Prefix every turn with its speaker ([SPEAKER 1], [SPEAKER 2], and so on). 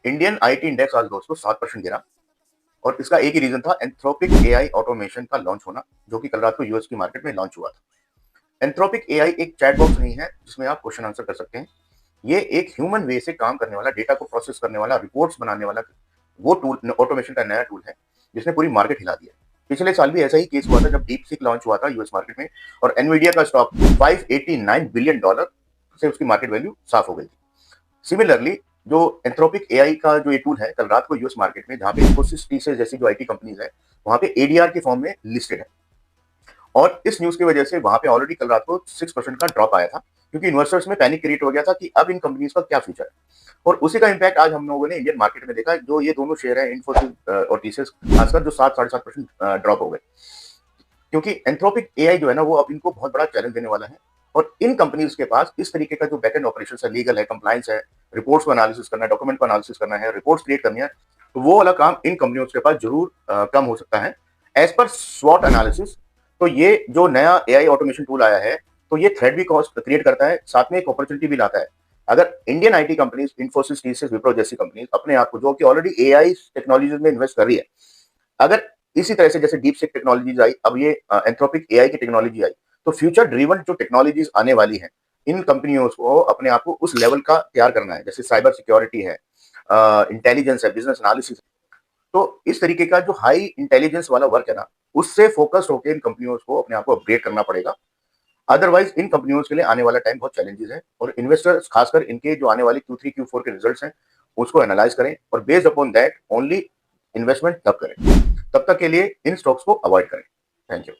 [SPEAKER 1] Indian IT index आज दोस्तों 7% गिरा और इसका एक ही रीजन था, एंथ्रोपिक एआई ऑटोमेशन का लॉन्च होना, जो कि कल रात को यूएस की मार्केट में लॉन्च हुआ था। एंथ्रोपिक एआई एक चैट बॉक्स नहीं है जिसमें आप क्वेश्चन आंसर कर सकते हैं। ये एक ह्यूमन वे से काम करने वाला, डेटा को प्रोसेस करने वाला, रिपोर्ट्स बनाने वाला वो टूल, ऑटोमेशन का नया टूल है जिसने पूरी मार्केट हिला दिया। पिछले साल भी ऐसा ही केस हुआ था जब डीप सीक लॉन्च हुआ था यूएस मार्केट में, और एनवीडिया का स्टॉक $589 बिलियन से उसकी मार्केट वैल्यू साफ हो गई थी। सिमिलरली जो एंथ्रोपिक एआई का जो ये टूल है, कल रात को यूएस मार्केट में, जहां पे इन्फोसिस, टीसीएस जैसी जो आईटी कंपनीज है, वहां पे एडीआर के फॉर्म में लिस्टेड है। और इस न्यूज की वजह से वहां पे ऑलरेडी कल रात को 6% का ड्रॉप आया था, क्योंकि इन्वेस्टर्स में पैनिक क्रिएट हो गया था कि अब इन कंपनीज का क्या फ्यूचर है। और उसी का इम्पैक्ट आज हम लोगों ने इंडियन मार्केट में देखा, जो ये दोनों शेयर है, इन्फोसिस और टीसीएस, खासकर जो 7-7.5% ड्रॉप हो गए, क्योंकि एंथ्रोपिक एआई जो है ना, वो अब इनको बहुत बड़ा चैलेंज देने वाला है। और इन कंपनीज के पास इस तरीके का जो बैकएंड ऑपरेशन है, लीगल है, कंप्लायंस है, रिपोर्ट्स को एनालिसिस करना है, डॉक्यूमेंट को एनालिसिस करना है, रिपोर्ट्स क्रिएट करनी है, तो वो वाला काम इन कंपनियों के पास जरूर कम हो सकता है। एज पर स्वॉट एनालिसिस, तो ये जो नया एआई ऑटोमेशन टूल आया है, तो ये थ्रेट भी कॉस्ट क्रिएट करता है, साथ में एक अपॉर्चुनिटी भी लाता है। अगर Indian IT companies, Infosys, TCS, Wipro जैसी कंपनीज अपने आप को, जो कि ऑलरेडी एआई टेक्नोलॉजीज में इन्वेस्ट कर रही है, अगर इसी तरह से जैसे डीप सीक टेक्नोलॉजीज आई, अब ये एंथ्रोपिक एआई की टेक्नोलॉजी आई, तो फ्यूचर ड्रिवन जो टेक्नोलॉजीज आने वाली हैं, इन कंपनियों को अपने आप को उस लेवल का तैयार करना है, जैसे साइबर सिक्योरिटी है, इंटेलिजेंस है, बिजनेस एनालिसिस। तो इस तरीके का जो हाई इंटेलिजेंस वाला वर्क है ना, उससे फोकस होकर इन कंपनियों को अपने आप को अपग्रेड करना पड़ेगा। अदरवाइज इन कंपनियों के लिए आने वाला टाइम बहुत चैलेंजेस है, और इन्वेस्टर्स खासकर इनके जो आने वाली Q3 Q4 के रिजल्ट्स हैं, उसको एनालाइज करें और based upon that only investment तब करें। तब तक के लिए इन स्टॉक्स को अवॉइड करें। Thank you.